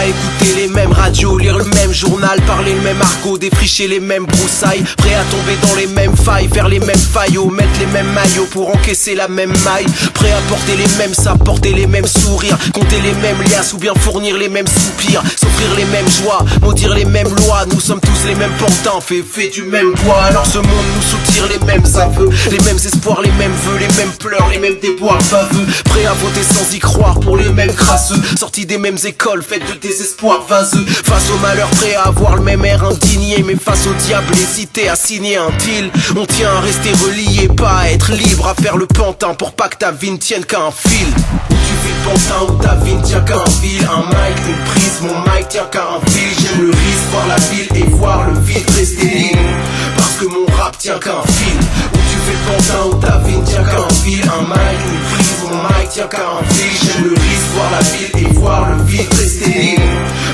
Écouter les mêmes radios, lire le même journal, parler le même argot, défricher les mêmes broussailles, prêt à tomber dans les mêmes failles, faire les mêmes faillots, mettre les mêmes maillots pour encaisser la même maille, prêt à porter les mêmes sapes, porter les mêmes sourires, compter les mêmes liasses ou bien fournir les mêmes soupirs, s'offrir les mêmes joies, maudire les mêmes lois, nous sommes tous les mêmes pantins, fait du même poids, alors ce monde nous soutire les mêmes aveux, les mêmes espoirs, les mêmes vœux, les mêmes pleurs, les mêmes déboires baveux, prêt à voter sans y croire pour les mêmes crasseux, sortis des mêmes écoles, faites de désespoir vaseux, face au malheur prêt à avoir le même air indigné, mais face au diable hésité à signer un deal. On tient à rester relié, pas à être libre, à faire le pantin pour pas que ta vie ne tienne qu'à un fil. Où tu fais le pantin, où ta vie ne tient qu'à un fil, un mic, une prise, mon mic tient qu'à un fil. J'aime le risque, voir la ville et voir le vide rester libre, parce que mon rap tient qu'à un fil. Où tu fais le pantin, où ta vie ne tient qu'à un fil, un mic, une prise, mon mic tient qu'à un fil. J'aime le risque, voir la ville et voir le vide rester libre,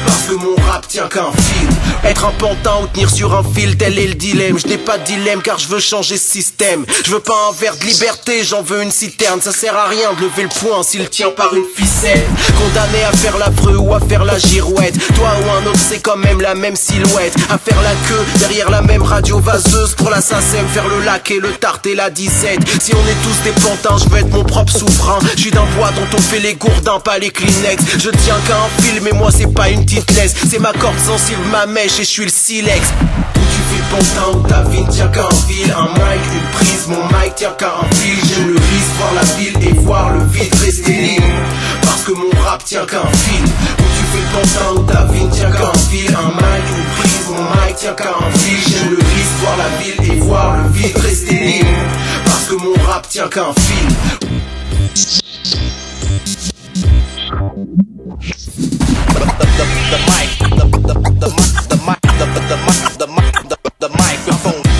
parce que mon rap tient qu'un fil. Être un pantin ou tenir sur un fil, tel est le dilemme. Je n'ai pas de dilemme car je veux changer ce système. Je veux pas un verre de liberté, j'en veux une citerne. Ça sert à rien de lever le poing s'il tient par une ficelle. Condamné à faire l'affreux ou à faire la girouette, toi ou un autre c'est quand même la même silhouette. À faire la queue derrière la même radio vaseuse pour la SACEM, faire le lac et le tarte et la disette. Si on est tous des pantins, je veux être mon propre souverain. Je suis d'un bois dont on fait les gourdins, pas les Kleenex. Je tiens qu'à un fil mais moi c'est pas une petite laisse, c'est ma corde sensible, ma mèche et je suis le silex. Où tu fais le pantin, où ta vie ne tient qu'à un fil, un mic, une prise, mon mic tient qu'à un fil. J'aime le risque, voir la ville et voir le vide rester libre, parce que mon rap tient qu'à un fil. Où tu fais le pantin, où ta vie ne tient qu'à un fil, un mic, une prise, mon mic tient qu'à un fil. J'aime le risque, voir la ville et voir le vide rester libre, parce que mon rap tient qu'à un fil. The microphone,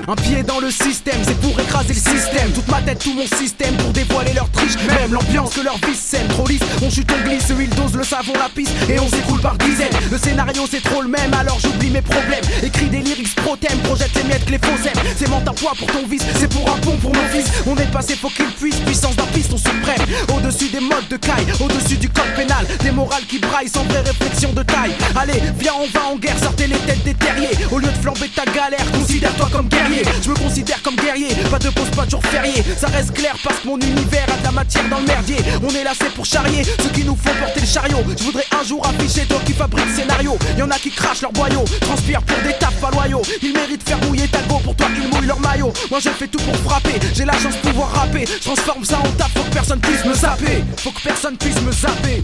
un pied dans le système, c'est pour écraser le système. Toute ma tête, tout mon système pour dévoiler leur triche. Même l'ambiance que leur vie sème. Trop lisse, on chute, on glisse, ils dosent le savon, la piste et on s'écoule par dizaines. Le scénario c'est trop le même, alors j'oublie mes problèmes. Écris des lyrics pro-thème, projette les miettes que les faux aiment. C'est ment à poids pour ton vice, c'est pour un pont pour mon fils. On est passé, faut qu'il puisse, puissance d'un piston suprême. Au-dessus des modes de caille, au-dessus du code pénal. Des morales qui braillent sans vraie réflexion de taille. Allez, viens on va en guerre, sortez les têtes des terriers. Au lieu de flamber ta galère, considère-toi comme guerrier. Je me considère comme guerrier, pas de pause, pas de jour férié. Ça reste clair parce que mon univers a de la matière dans le merdier. On est là c'est pour charrier ceux qui nous font porter le chariot. Je voudrais un jour afficher toi qui fabrique le scénario. Y'en a qui crachent leur boyau, transpirent pour des tapes pas loyaux. Ils méritent faire mouiller ta go, pour toi ils mouillent leur maillot. Moi je fais tout pour frapper, j'ai la chance de pouvoir rapper. Je transforme ça en taf, faut que personne puisse me zapper. Faut que personne puisse me zapper.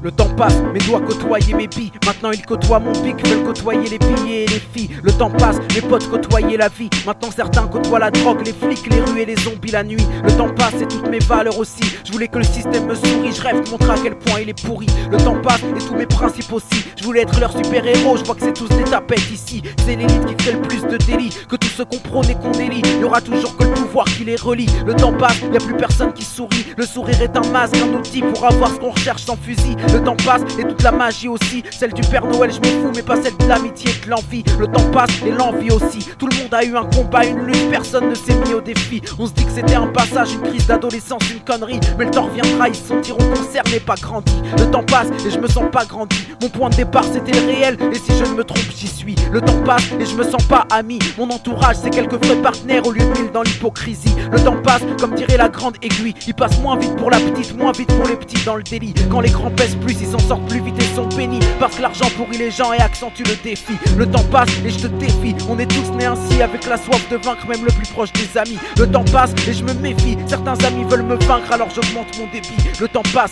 Le temps passe, mes doigts côtoyaient mes billes. Maintenant ils côtoient mon pic, veulent côtoyer les billets et les filles. Le temps passe, mes potes côtoyaient la vie. Maintenant certains côtoient la drogue, les flics, les rues et les zombies la nuit. Le temps passe et toutes mes valeurs aussi. Je voulais que le système me sourie, je rêve de montrer à quel point il est pourri. Le temps passe et tous mes principes aussi. Je voulais être leur super héros, je vois que c'est tous des tapettes ici. C'est l'élite qui fait le plus de délits que tous ceux qu'on prône et qu'on élit. Y aura toujours que le pouvoir qui les relie. Le temps passe, y a plus personne qui sourit. Le sourire est un masque, un outil pour avoir ce qu'on recherche sans fusil. Le temps passe et toutes de la magie aussi, celle du Père Noël je m'en fous, mais pas celle de l'amitié et de l'envie. Le temps passe et l'envie aussi, tout le monde a eu un combat, une lutte, personne ne s'est mis au défi. On se dit que c'était un passage, une crise d'adolescence, une connerie, mais le temps reviendra, ils se sentiront concernés, pas grandis. Le temps passe et je me sens pas grandi, mon point de départ c'était le réel, et si je ne me trompe j'y suis. Le temps passe et je me sens pas ami, mon entourage c'est quelques vrais partenaires au lieu de 1000 dans l'hypocrisie. Le temps passe comme dirait la grande aiguille, il passe moins vite pour la petite, moins vite pour les petits dans le délit. Quand les grands pèsent plus, ils s'en sortent plus vite et sont bénis, parce que l'argent pourrit les gens et accentue le défi. Le temps passe et je te défie, on est tous nés ainsi, avec la soif de vaincre même le plus proche des amis. Le temps passe et je me méfie, certains amis veulent me vaincre alors j'augmente mon débit. Le temps passe,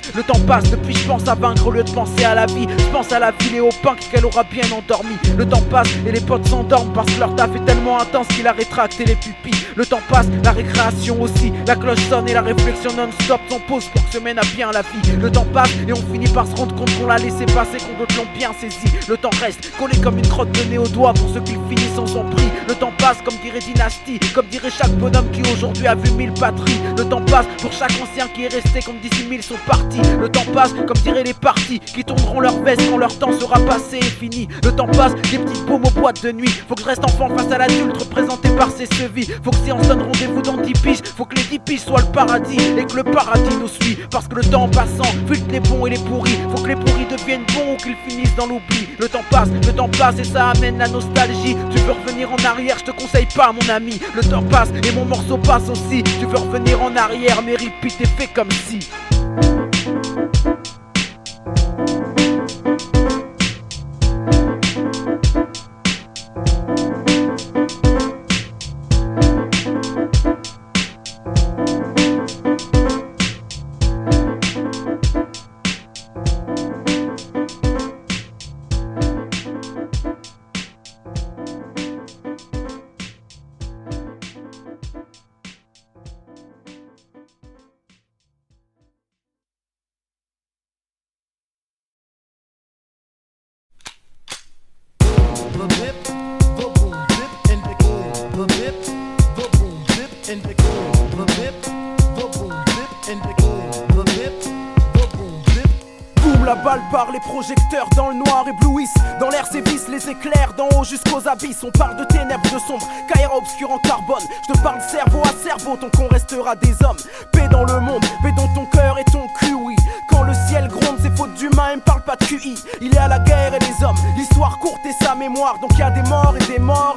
depuis je pense à vaincre au lieu de penser à la vie. Je pense à la ville et au pain qu'elle aura bien endormi. Le temps passe et les potes s'endorment parce que leur taf est tellement intense qu'il a rétracté les pupilles. Le temps passe, la récréation aussi, la cloche sonne et la réflexion non-stop s'en pose pour que se mène à bien la vie. Le temps passe et on finit par se rendre compte qu'on l'a laissé passer, qu'on d'autres l'ont bien saisi. Le temps reste collé comme une crotte de nez au doigt pour ceux qui le finissent en son prix. Le temps passe comme dirait Dynasty, comme dirait chaque bonhomme qui aujourd'hui a vu 1000 patries. Le temps passe pour chaque ancien qui est resté comme d'ici 1000 sont partis. Le temps passe comme diraient les partis qui tourneront leur veste quand leur temps sera passé et fini. Le temps passe, des petites paumes aux boîtes de nuit. Faut que je reste enfant face à l'adulte représenté par ses sevis. Faut que si on se donne rendez-vous dans 10 piges, faut que les 10 piges soient le paradis et que le paradis nous suit. Parce que le temps en passant filtre les bons et les pourris. Faut que les pourris deviennent bons ou qu'ils finissent dans l'oubli. Le temps passe et ça amène la nostalgie. Tu veux revenir en arrière, je te conseille pas mon ami. Le temps passe et mon morceau passe aussi. Tu veux revenir en arrière, mais repeat et fais comme si. Boum, la balle par les projecteurs dans le noir éblouissent. Dans l'air sévissent les éclairs d'en haut jusqu'aux abysses. On parle de ténèbres, de sombres, caïra obscur en carbone. Je te parle cerveau à cerveau tant qu'on restera des hommes. Paix dans le monde, paix dans ton cœur et ton cul, oui. Quand le ciel gronde, c'est faute d'humain, me parle pas de QI. Il y a la guerre et les hommes, l'histoire courte et sa mémoire. Donc y a des morts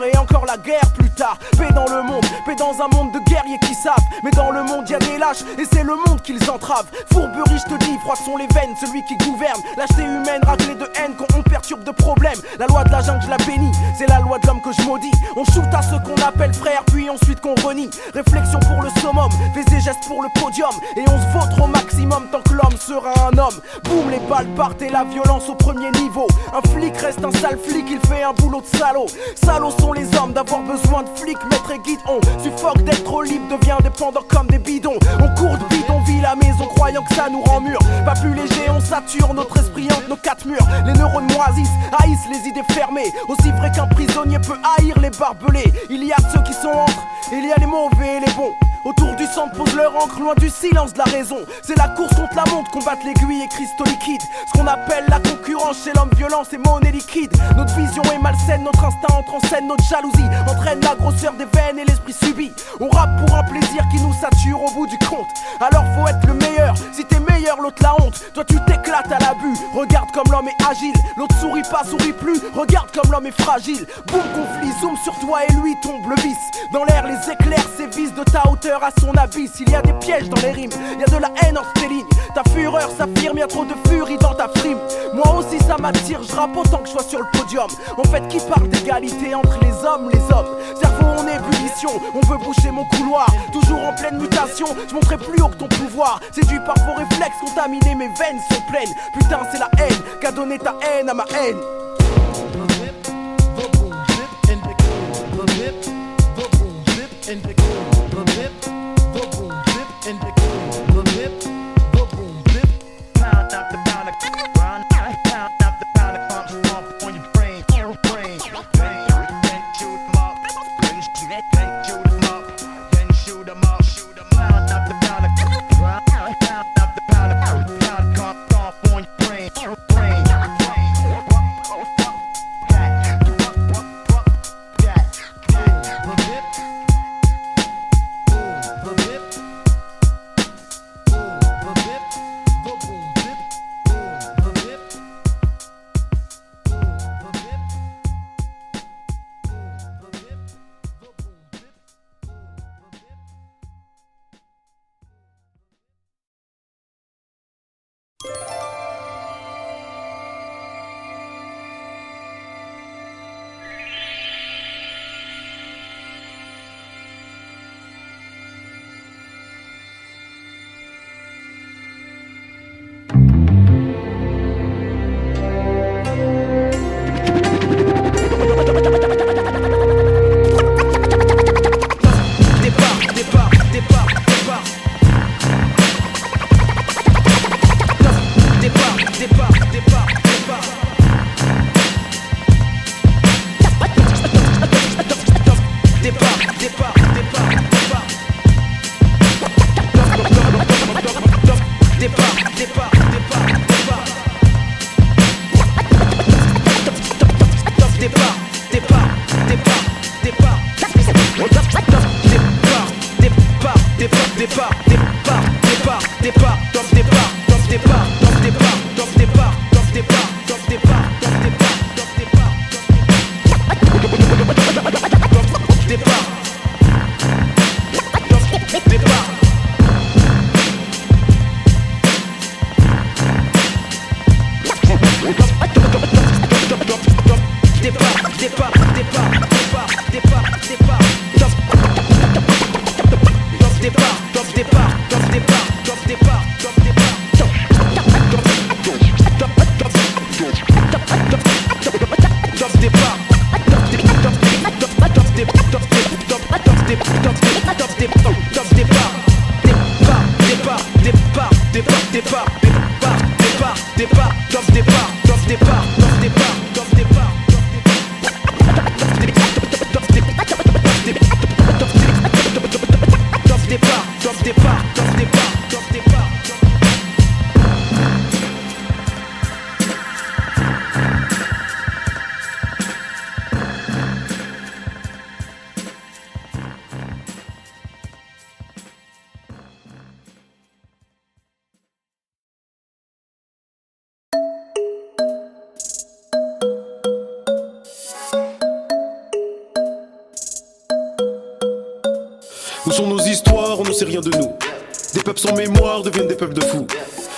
et encore la guerre plus tard. Paix dans le monde, paix dans un monde de guerriers qui savent. Mais dans le monde y a des lâches et c'est le monde qu'ils entravent. Fourberie, je te dis, froides sont les veines, celui qui gouverne. Lâcheté humaine, raclée de haine quand on perturbe de problèmes. La loi de la jungle, je la bénis, c'est la loi de l'homme que je maudis. On shoot à ceux qu'on appelle frères, puis ensuite qu'on renie. Réflexion pour le summum, fais des gestes pour le podium. Et on se vautre au maximum tant que l'homme sera un homme. Boum, les balles partent et la violence au premier niveau. Un flic reste un sale flic, il fait un boulot de salaud. Salauds sont les hommes d'avoir besoin de flics, maître et guide. On suffoque d'être trop libre, devient dépendant comme des bidons. On court de bidonville à maison croyant que ça nous rend mûrs. Pas plus léger, on sature notre esprit entre nos quatre murs. Les neurones moisissent, haïssent les idées fermées. Aussi vrai qu'un prisonnier peut haïr les barbelés. Il y a ceux qui sont entre, il y a les mauvais et les bons. Autour du centre pose leur encre, loin du silence de la raison. C'est la course contre la montre, combattre l'aiguille et cristaux liquides. Ce qu'on appelle la concurrence chez l'homme violent, c'est monnaie liquide. Notre vision est malsaine, notre instinct entre en scène, notre jalousie entraîne la grosseur des veines et l'esprit subit. On rappe pour un plaisir qui nous sature au bout du compte. Alors faut être le meilleur, si t'es meilleur l'autre la honte. Toi tu t'éclates à l'abus, regarde comme l'homme est agile. L'autre sourit pas, sourit plus, regarde comme l'homme est fragile. Boum, conflit, zoom sur toi et lui tombe le vice. Dans l'air les éclairs sévissent de ta hauteur à son abysse. Il y a des pièges dans les rimes, il y a de la haine entre tes lignes. Ta fureur s'affirme, y'a trop de furie dans ta frime. Moi aussi ça m'attire, je rappe autant que je sois sur le podium. En fait qui parle d'égalité entre les hommes, cerveau en ébullition, on veut boucher mon couloir. Toujours en pleine mutation, je monterai plus haut que ton pouvoir. Séduit par vos réflexes contaminés, mes veines sont pleines. Putain c'est la haine qu'a donné ta haine à ma haine. Où sont nos histoires, on ne sait rien de nous. Des peuples sans mémoire deviennent des peuples de fous.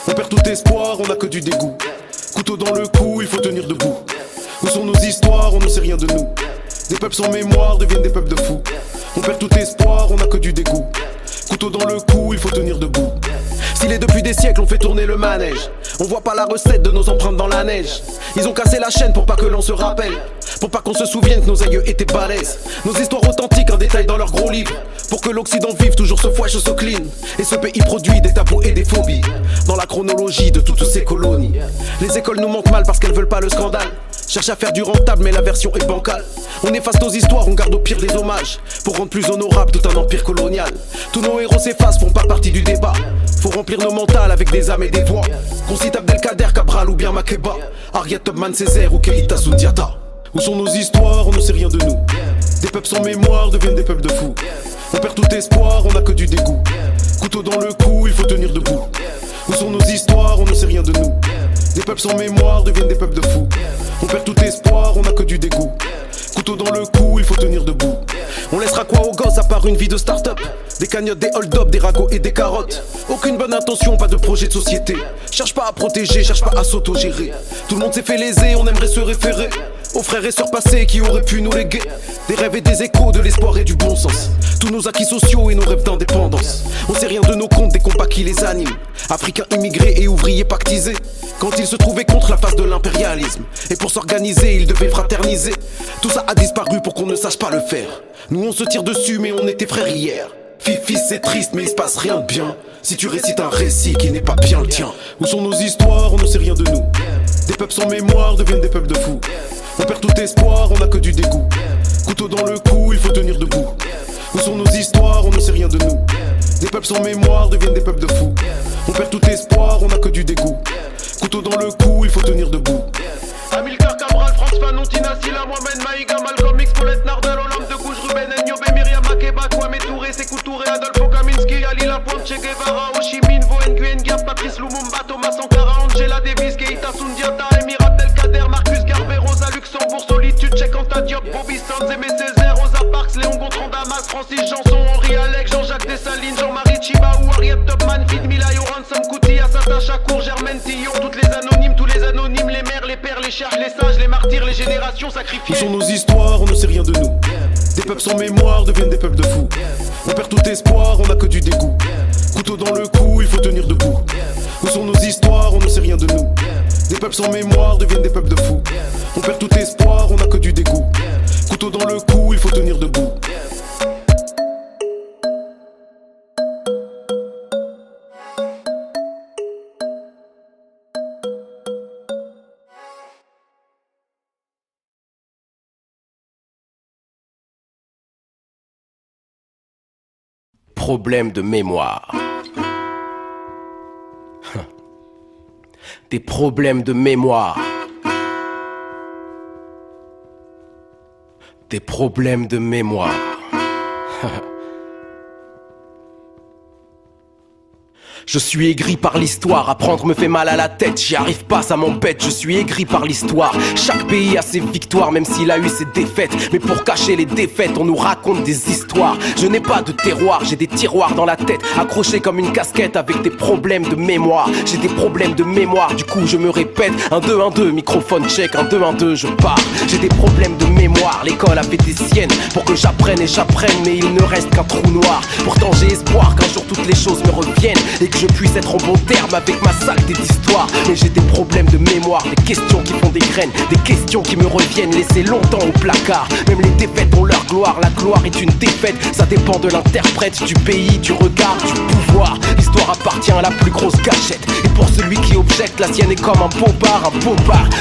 On perd tout espoir, on n'a que du dégoût. Couteau dans le cou, il faut tenir debout. Où sont nos histoires, on ne sait rien de nous. Des peuples sans mémoire deviennent des peuples de fous. On perd tout espoir, on n'a que du dégoût. Couteau dans le cou, il faut tenir debout. S'il est depuis des siècles, on fait tourner le manège. On voit pas la recette de nos empreintes dans la neige. Ils ont cassé la chaîne pour pas que l'on se rappelle. Pour pas qu'on se souvienne que nos aïeux étaient balèzes. Nos histoires authentiques en détail dans leurs gros livres. Pour que l'Occident vive toujours ce fouet, ce clean. Et ce pays produit des tabous et des phobies. Dans la chronologie de toutes ces colonies. Les écoles nous mentent mal parce qu'elles veulent pas le scandale. Cherchent à faire du rentable mais la version est bancale. On efface nos histoires, on garde au pire des hommages. Pour rendre plus honorable tout un empire colonial. Tous nos héros s'effacent, font pas partie du débat. Faut remplir nos mentales avec des âmes et des voix. Qu'on cite Abdelkader, Cabral ou bien Makeba, Harriet Tubman, Césaire ou Keïta Sundiata. Où sont nos histoires, on ne sait rien de nous. Des peuples sans mémoire deviennent des peuples de fous. On perd tout espoir, on n'a que du dégoût. Couteau dans le cou, il faut tenir debout. Où sont nos histoires, on ne sait rien de nous. Des peuples sans mémoire deviennent des peuples de fous. On perd tout espoir, on n'a que du dégoût. Couteau dans le cou, il faut tenir debout. On laissera quoi aux gosses à part une vie de start-up? Des cagnottes, des hold-up, des ragots et des carottes. Aucune bonne intention, pas de projet de société. Cherche pas à protéger, cherche pas à s'autogérer. Tout le monde s'est fait léser, on aimerait se référer aux frères et sœurs passés qui auraient pu nous léguer des rêves et des échos, de l'espoir et du bon sens. Tous nos acquis sociaux et nos rêves d'indépendance. On sait rien de nos comptes, des combats qui les animent. Africains immigrés et ouvriers pactisés. Quand ils se trouvaient contre la face de l'impérialisme. Et pour s'organiser, ils devaient fraterniser. Tout ça a disparu pour qu'on ne sache pas le faire. Nous on se tire dessus mais on était frères hier. Fifi c'est triste mais il se passe rien de bien. Si tu récites un récit qui n'est pas bien le tien. Où sont nos histoires, on ne sait rien de nous. Des peuples sans mémoire deviennent des peuples de fous. On perd tout espoir, on n'a que du dégoût. Couteau dans le cou, il faut tenir debout. Où sont nos histoires, on ne sait rien de nous. Des peuples sans mémoire deviennent des peuples de fous. On perd tout espoir, on n'a que du dégoût. Couteau dans le cou, il faut tenir debout. Amilcar Cabral, France Fanon, Tina Silla, Mohamed Maïga, Malcolm X, Paulette Nardal, Olympe de Gouges, Ruben Niobe, Myriam Makeba, Kwame Touré, Sékou Touré, Adolfo Kaminski, Ali Lapointe, Che Guevara, Ho Chi Minh, Vo Nguyen Giap, Patrice Lumumba, Thomas Sankara, Angela Davis, Keïta Sundiata, Emir Abdelkader, Marcus Garvey, Rosa Luxembourg, Solitude, Cheikh Anta Diop, Bobby Sands, Aimé Césaire, Rosa Parks, Léon Gontran, Damas, Francis Janson, Henri Alec, Jean-Jacques Dessalines, Jean-Marie Chibaou, Harriet Tubman, Fid Milayo, Ransom Kuti, Assata Chakour, Germaine Tillon, toutes les anonymes, tous les anonymes, les mères, les pères, les chers, les sages, les martyrs, les générations sacrifiées. Où sont nos histoires, on ne sait rien de nous. Des peuples sans mémoire deviennent des peuples de fous. On perd tout espoir, on n'a que du dégoût. Couteau dans le cou, il faut tenir debout. Où sont nos histoires, on ne sait rien de nous. Des peuples sans mémoire deviennent des peuples de fous. On perd tout espoir, on n'a que du dégoût. Couteau dans le cou, il faut tenir debout. problèmes de mémoire. Des problèmes de mémoire. Des problèmes de mémoire. Je suis aigri par l'histoire, apprendre me fait mal à la tête, j'y arrive pas, ça m'embête, je suis aigri par l'histoire. Chaque pays a ses victoires, même s'il a eu ses défaites. Mais pour cacher les défaites, on nous raconte des histoires. Je n'ai pas de terroir, j'ai des tiroirs dans la tête, accrochés comme une casquette avec des problèmes de mémoire. J'ai des problèmes de mémoire, du coup je me répète. 1, 2, 1, 2, microphone check, 1, 2, 1, 2, je pars. J'ai des problèmes de mémoire, l'école a fait des siennes pour que j'apprenne et j'apprenne, mais il ne reste qu'un trou noir. Pourtant j'ai espoir qu'un jour toutes les choses me reviennent et que je puisse être en bon terme avec ma saleté d'histoire. Mais j'ai des problèmes de mémoire, des questions qui font des graines, des questions qui me reviennent laissées longtemps au placard. Même les défaites ont leur gloire, la gloire est une défaite. Ça dépend de l'interprète, du pays, du regard, du pouvoir. L'histoire appartient à la plus grosse gâchette. Et pour celui qui objecte, la sienne est comme un bobard,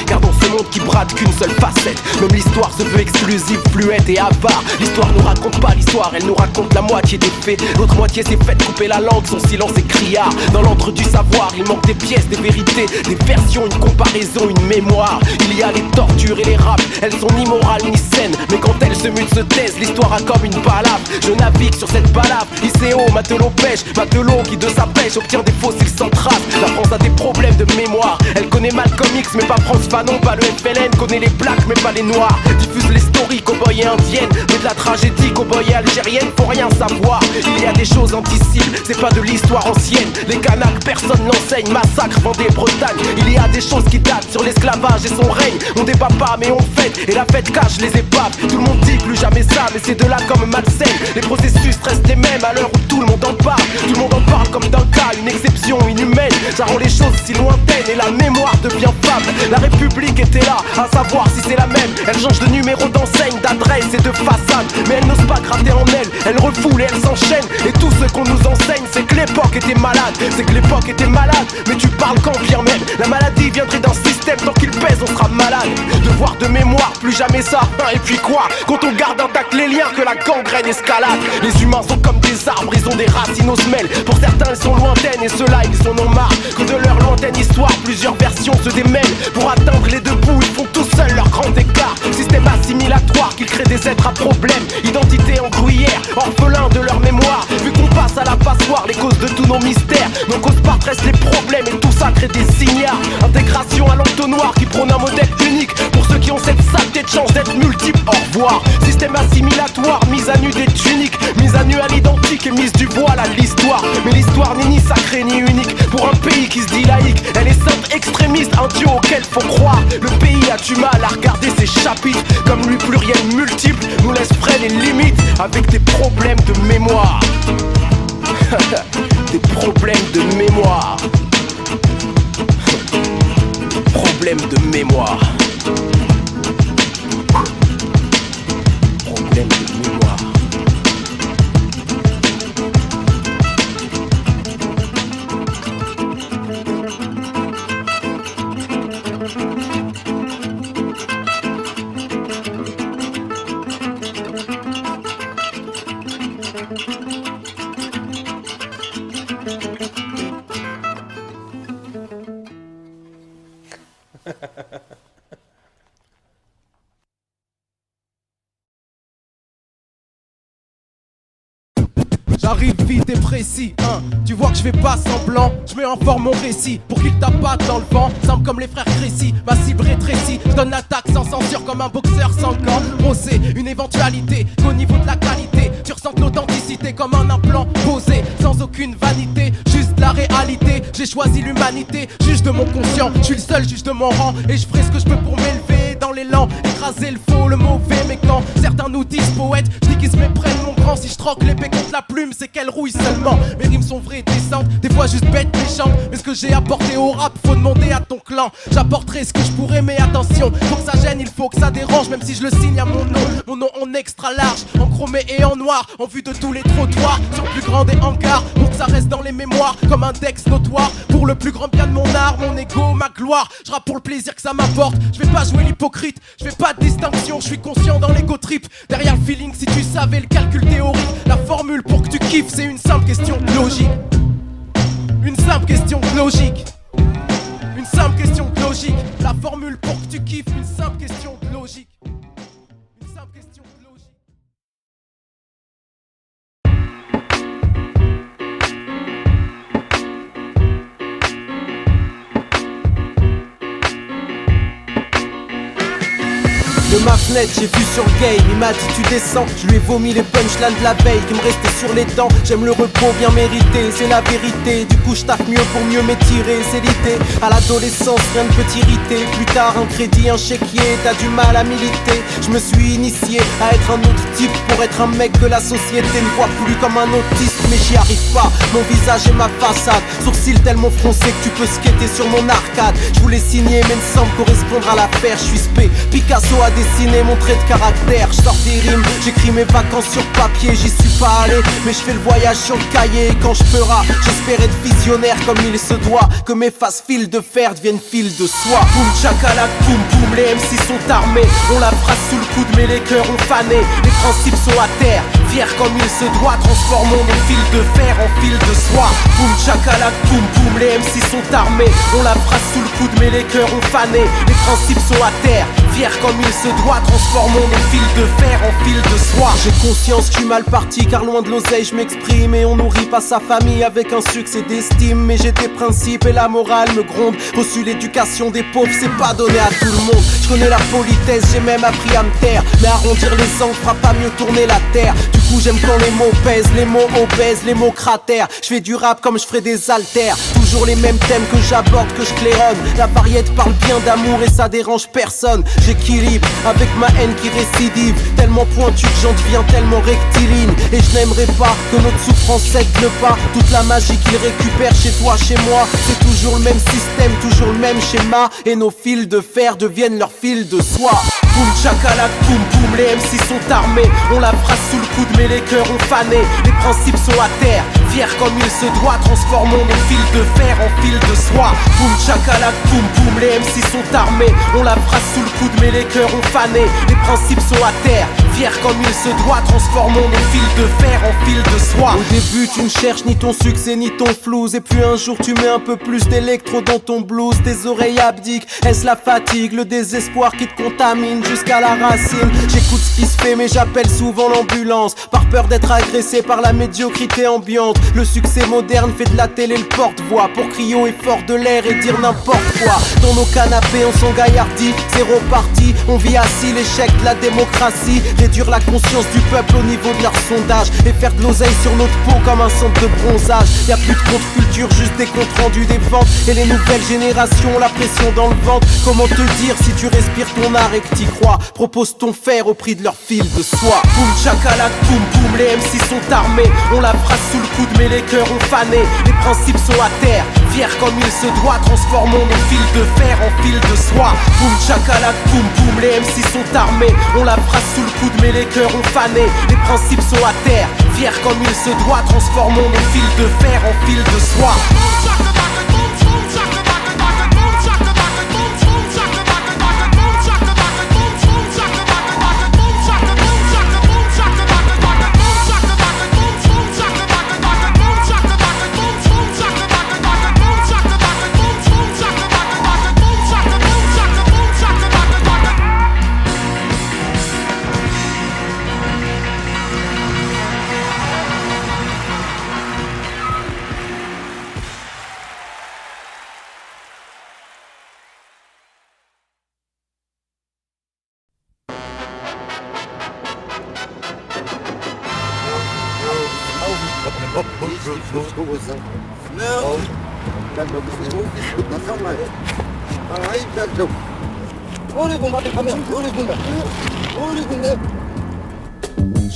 car dans ce monde qui brade qu'une seule facette, même l'histoire se veut exclusive, fluette et avare. L'histoire nous raconte pas l'histoire, elle nous raconte la moitié des faits. L'autre moitié s'est faite couper la langue, son silence est criard. Dans l'antre du savoir, il manque des pièces, des vérités, des versions, une comparaison, une mémoire. Il y a les tortures et les raps, elles sont ni morales ni saines, mais quand elles se mutent, se taisent, l'histoire a comme une balafre. Je navigue sur cette balafre, ICO, matelot pêche, matelot qui de sa pêche obtient des fossiles sans trace. La France a des problèmes de mémoire, elle connaît Malcolm X mais pas France Fanon, pas le FLN, connaît les blacks mais pas les noirs. Diffuse les stories, cow-boy et indienne, mais de la tragédie, cow-boy et algérienne, faut rien savoir. Il y a des choses indicibles, c'est pas de l'histoire ancienne. Les Kanaks, personne n'enseigne, massacre, Vendée, Bretagne. Il y a des choses qui datent sur l'esclavage et son règne. On débat pas mais on fête, et la fête cache les épaves. Tout le monde dit plus jamais ça, mais c'est de là comme malsaine. Les processus restent les mêmes à l'heure où tout le monde en parle. Tout le monde en parle comme d'un cas, une exception inhumaine. Ça rend les choses si lointaines et la mémoire devient fable. La République était là, à savoir si c'est la même. Elle change de numéro d'enseigne, d'adresse et de façade, mais elle n'ose pas gratter en elle refoule et elle s'enchaîne. Et tout ce qu'on nous enseigne, c'est que l'époque était malade. C'est que l'époque était malade, mais tu parles quand bien même. La maladie viendrait d'un système, tant qu'il pèse on sera malade. Devoir de mémoire, plus jamais ça. Et puis quoi, quand on garde intact les liens, que la gangrène escalade. Les humains sont comme des arbres, ils ont des racines aux semelles. Pour certains elles sont lointaines et ceux-là ils en ont marre que de leur lointaine histoire, plusieurs versions se démêlent. Pour atteindre les deux bouts, ils font tous seuls leur grand écart. Système assimilatoire qui crée des êtres à problème. Identité en gruyère, orphelins de leur mémoire. Vu qu'on passe à la passoire, les causes de tous nos mystères. Nos causes partressent les problèmes et tout ça crée des signares. Intégration à l'entonnoir qui prône un modèle unique. Pour ceux qui ont cette saleté de chance d'être multiples, au revoir. Système assimilatoire, mise à nu des tuniques, mise à nu à l'identique et mise du voile à l'histoire. Mais l'histoire n'est ni sacrée ni unique. Pour un pays qui se dit laïque, elle est sainte extrémiste, un dieu auquel faut croire. Le pays a du mal à regarder ses chapitres. Comme lui pluriel multiple nous laisse frais les limites. Avec des problèmes de mémoire. Des problèmes de mémoire. Problèmes de mémoire. Problèmes de mémoire. J'arrive vite et précis, hein. Tu vois que je fais pas semblant, je mets en forme mon récit pour qu'il tapote dans le vent, semble comme les frères Crécy, ma cible rétrécie, je donne l'attaque sans censure comme un boxeur sanglant. Procès, une éventualité, qu'au niveau de la qualité, tu ressens l'authenticité comme un implant posé, sans aucune vanité, juste la réalité. J'ai choisi l'humanité, juge de mon conscient, je suis le seul juge de mon rang, et je ferai ce que je peux pour m'élever dans l'élan, écraser le faux, le mauvais, mais quand certains nous disent poètes, je dis qu'ils se méprennent mon grand. Si je troque l'épée contre la plume, c'est qu'elle rouille seulement. Mes rimes sont vraies et décentes, des fois juste bêtes, méchantes. Mais ce que j'ai apporté au rap, faut demander à ton clan. J'apporterai ce que je pourrais, mais attention, faut que ça gêne, il faut que ça dérange. Même si je le signe à mon nom en extra large, en chromé et en noir, en vue de tous les trottoirs, sur plus grand des hangars, pour que ça reste dans les mémoires, comme un Dex notoire. Pour le plus grand bien de mon art, mon ego, ma gloire. Je rappe pour le plaisir que ça m'apporte, je vais pas jouer l'hypocrite, je fais pas de distinction, je suis conscient dans l'ego trip. Derrière le feeling, si tu savais le calcul théorique, la formule pour que tu tu kiffes, c'est une simple question de logique. Une simple question de logique. Une simple question de logique. La formule pour que tu kiffes, une simple question de logique. Une simple question de logique. De ma fenêtre, j'ai vu sur le game, il m'a dit tu descends. Je lui ai vomi les punchlines de la veille qui me restaient sur les dents. J'aime le repos bien mérité, c'est la vérité. Du coup je tape mieux pour mieux m'étirer, c'est l'idée. À l'adolescence, rien ne peut t'irriter. Plus tard, un crédit, un chéquier, t'as du mal à militer. Je me suis initié à être un autre type pour être un mec que la société ne voit plus comme un autiste. Mais j'y arrive pas, mon visage et ma façade. Sourcils tellement froncés que tu peux skater sur mon arcade. Je voulais signer mais ne semble correspondre à l'affaire. Je suis spé, Picasso a dessiné mon trait de caractère. Je sors des rimes, j'écris mes vacances sur papier. J'y suis pas allé, mais je fais le voyage sur le cahier. Et quand je peuras, j'espère être visionnaire comme il se doit. Que mes faces fil de fer deviennent fil de soie. Boum chakalak, boum boum, les MC sont armés. On la phrase sous le coude mais les cœurs ont fané. Les principes sont à terre, fiers comme il se doit. Transformons nos fils de fer en fil de soie. Boum chakalak, boum boum, les MC sont armés. On la phrase sous le coude mais les cœurs ont fané. Les principes sont à terre, fiers comme il se doit. Transformons nos fils de fer en fil de soie. J'ai conscience que je suis mal parti car loin de l'oseille je m'exprime. Et on nourrit pas sa famille avec un succès d'estime. Mais j'ai des principes et la morale me gronde. Reçu l'éducation des pauvres, c'est pas donné à tout le monde. Je connais la politesse, j'ai même appris à me taire. Mais arrondir les angles fera pas mieux tourner la terre. Du coup j'aime quand les mots pèsent, les mots obèses, les mots cratères. Je fais du rap comme je ferais des haltères. Toujours les mêmes thèmes que j'aborde, que je claironne. La variété parle bien d'amour et ça dérange personne. J'équilibre avec ma haine qui récidive. Tellement pointue que j'en deviens tellement rectiligne. Et je n'aimerais pas que notre souffrance cède le pas. Toute la magie qu'ils récupèrent chez toi, chez moi. C'est toujours le même système, toujours le même schéma. Et nos fils de fer deviennent leurs fils de soie. Boum chakalak, boum boum, les MC sont armés. On la phrase sous le coude mais les cœurs ont fané. Les principes sont à terre, fiers comme il se doit. Transformons nos fils de fer en fil de soie. Boum chakalak, boum boum, les MC sont armés. On la phrase sous le coude mais les cœurs ont fané. Les principes sont à terre, fiers comme il se doit. Transformons nos fils de fer en fil de soie. Au début tu ne cherches ni ton succès ni ton flouze. Et puis un jour tu mets un peu plus d'électro dans ton blues. Tes oreilles abdiquent, est-ce la fatigue, le désespoir qui te contamine jusqu'à la racine? J'écoute ce qui se fait mais j'appelle souvent l'ambulance. Par peur d'être agressé par la médiocrité ambiante. Le succès moderne fait de la télé le porte-voix. Pour crier haut et fort de l'air et dire n'importe quoi. Dans nos canapés on s'engaillardit, zéro parti. On vit assis l'échec de la démocratie. Réduire la conscience du peuple au niveau de leur sondage. Et faire de l'oseille sur notre peau comme un centre de bronzage. Y'a plus de contre-culture, juste des comptes rendus des ventes. Et les nouvelles générations, la pression dans le ventre. Comment te dire si tu respires ton art et que t'y crois? Propose ton fer au prix de leur fil de soie. Boum chakalak, boum boum, les MC sont armés. On la phrase sous le coude mais les cœurs ont fané. Les principes sont à terre, fiers comme il se doit. Transformons nos fils de fer en fil de soie. Boum chakalak, boum boum, les MC sont armés. On la phrase sous le coude mais les cœurs ont fané. Les principes sont à terre, fiers comme il se doit. Transformons nos fils de fer en fil de soie.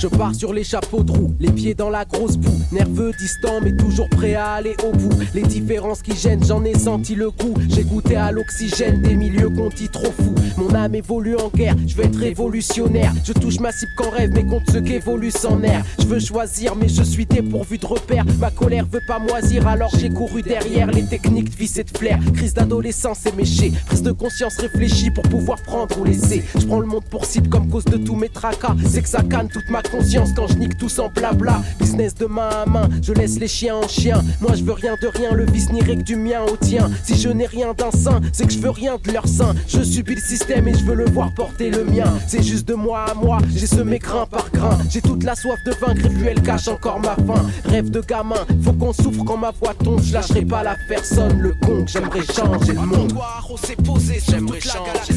Je pars sur les chapeaux de roue, les pieds dans la grosse boue. Nerveux, distant, mais toujours prêt à aller au bout. Les différences qui gênent, j'en ai senti le goût. J'ai goûté à l'oxygène des milieux qu'on dit trop fous. Mon âme évolue en guerre, je veux être révolutionnaire. Je touche ma cible qu'en rêve, mais compte ceux qui évoluent sans nerfs. Je veux choisir, mais je suis dépourvu de repères. Ma colère veut pas moisir, alors j'ai couru derrière les techniques de vice et de flair. Crise d'adolescence éméchée, prise de conscience réfléchie pour pouvoir prendre ou laisser. Je prends le monde pour cible comme cause de tous mes tracas. C'est que ça canne toute ma conscience quand je nique tout sans blabla. Business de main à main, je laisse les chiens en chien. Moi je veux rien de rien, le vice n'irait que du mien au tien. Si je n'ai rien d'un saint, c'est que je veux rien de leur sein. Je subis le système et je veux le voir porter le mien. C'est juste de moi à moi, j'ai semé grain par grain. J'ai toute la soif de vaincre et puis elle cache encore ma faim. Rêve de gamin, faut qu'on souffre quand ma voix tombe. Je lâcherai pas la personne, le con que j'aimerais changer le monde. On s'est posé sur toute la galaxie.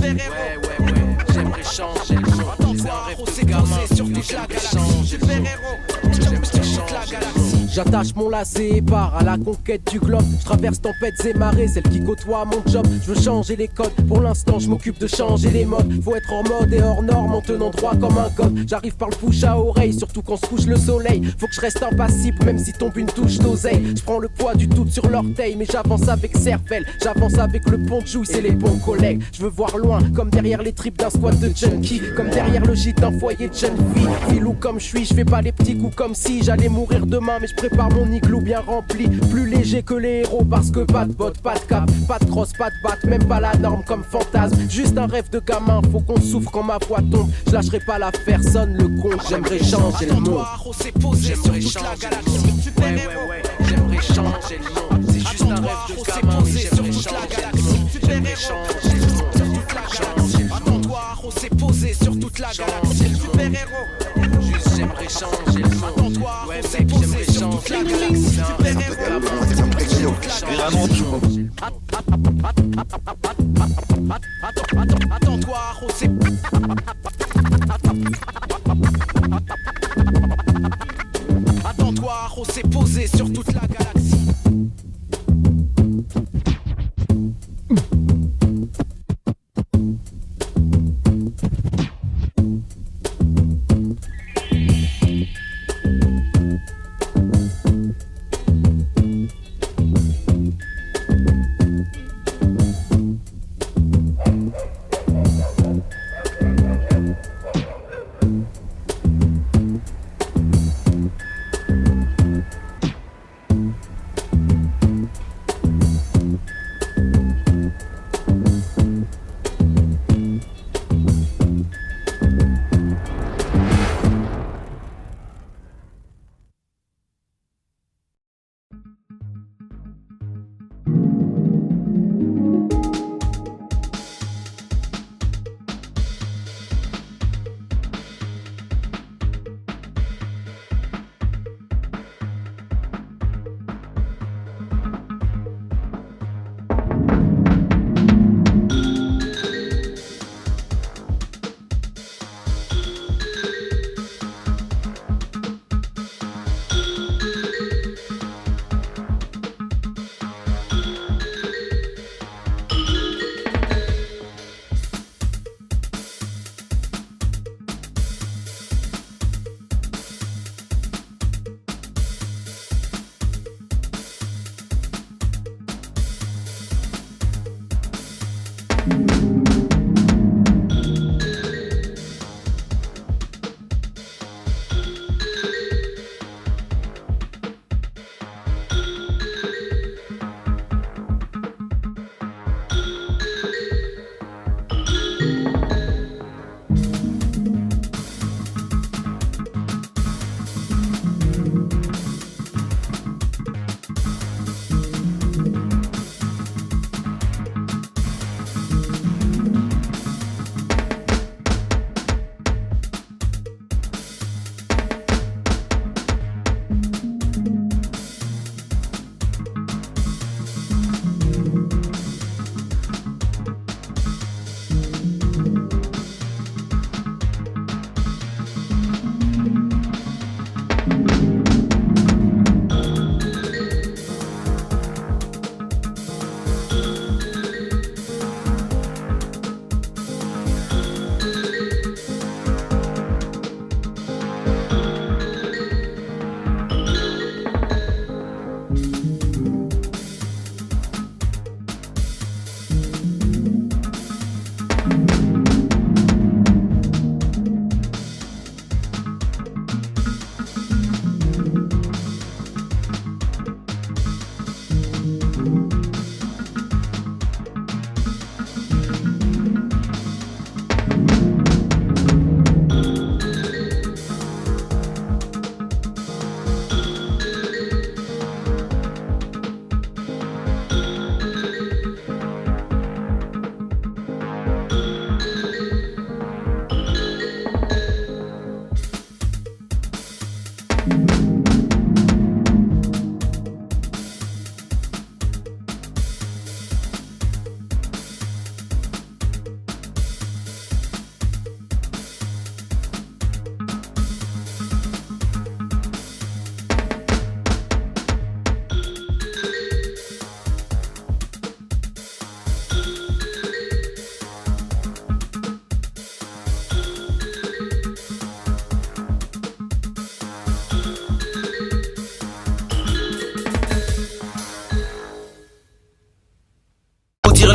Ouais, j'aimerais changer le monde. On s'est posé sur toute la galaxie. J'aimerais changer la galaxie. J'attache mon lacet et pars à la conquête du globe. Je traverse tempêtes et marées, celles qui côtoient mon job. Je veux changer les codes, pour l'instant je m'occupe de changer les modes. Faut être hors mode et hors norme en tenant droit comme un god. J'arrive par le bouche à oreille, surtout quand se couche le soleil. Faut que je reste impassible même si tombe une touche d'oseille. Je prends le poids du tout sur l'orteil, mais j'avance avec cervelle. J'avance avec le pont de jouisse et les bons collègues. Je veux voir loin, comme derrière les tripes d'un squat de junkie. Comme derrière le gîte d'un foyer de jeune fille. Filou comme je suis, je fais pas les petits coups comme si j'allais mourir demain, mais je prépare mon igloo bien rempli. Plus léger que les héros parce que pas de bottes, pas de cap, pas de crosse, pas de batte, même pas la norme comme fantasme. Juste un rêve de gamin, faut qu'on souffre quand ma voix tombe. Je lâcherai pas la personne, le con, j'aimerais changer le monde. On s'est posé sur toute la galaxie. Ouais, j'aimerais changer le monde. C'est juste un rêve de gamin, mais j'aimerais changer le monde. J'aimerais changer le monde. Attends-toi, on s'est posé sur toute la galaxie. Super-héros. Juste j'aimerais changer le monde. Attends-toi, on s'est posé sur toute la galaxie. Attends-toi, on s'est... Attends-toi, on s'est posé sur toute la galaxie.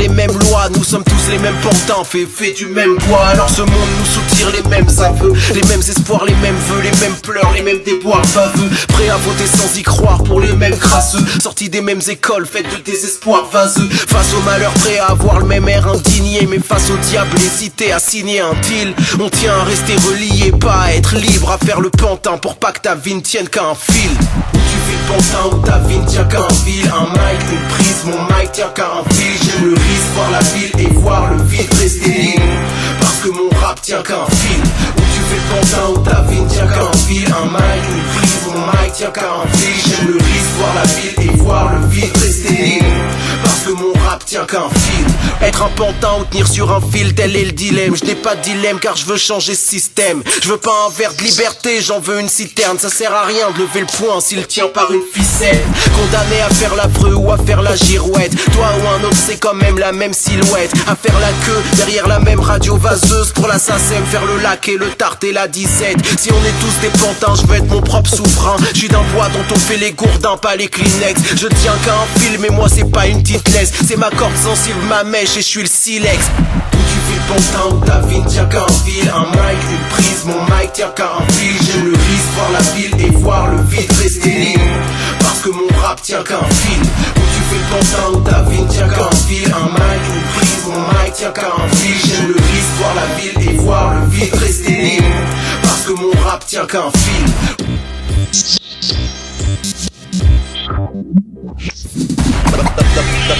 les mêmes lois, nous sommes tous les mêmes pantins, fait du même bois. Alors ce monde nous soutire les mêmes aveux, les mêmes espoirs, les mêmes vœux, les mêmes pleurs, les mêmes déboires baveux. Prêts à voter sans y croire pour les mêmes crasseux, sortis des mêmes écoles, faites de désespoir vaseux. Face au malheur, prêt à avoir le même air indigné, mais face au diable, hésité à signer un deal. On tient à rester relié, pas à être libre, à faire le pantin pour pas que ta vie ne tienne qu'à un fil. Où tu fais le pantin, où ta vie ne tient qu'à un fil. Un mic, une prise, mon mic tient qu'à un fil. J'aime le risque, voir la ville et voir le vide rester libre, parce que mon rap tient qu'à un fil. Où tu fais le pantin, où ta vie ne tient qu'à un fil. Un mic, une prise, mon mic tient qu'à un fil. J'aime le risque, voir la ville et voir le vide rester libre, parce que mon rap tient qu'à un fil. Être un pantin ou tenir sur un fil, tel est le dilemme. Je n'ai pas de dilemme car je veux changer ce système. Je veux pas un verre de liberté, j'en veux une citerne. Ça sert à rien de lever le poing s'il tient par une ficelle. Condamné à faire l'affreux ou à faire la girouette, toi ou un autre c'est quand même la même silhouette. À faire la queue derrière la même radio vaseuse pour la SACEM, faire le lac et le tarte et la 17. Si on est tous des pantins, je veux être mon propre souverain. Je suis d'un poids dont on fait les gourdins, pas les Kleenex. Je tiens qu'à un fil mais moi c'est pas une petite laisse. C'est ma corde sensible, ma mèche et je suis le silex. Où tu fais le pantin, où ta vie ne tient qu'à un fil. Un mic, une prise, mon mic tient qu'à un fil. J'aime le risque, voir la ville et voir le vide rester libre, parce que mon rap tient qu'à un fil. Où tu fais le pantin, où ta vie ne tient qu'à un fil. Un mic, une prise, mon mic tient qu'à un fil. J'aime le risque, voir la ville et voir le vide rester libre, parce que mon rap tient qu'à un fil. The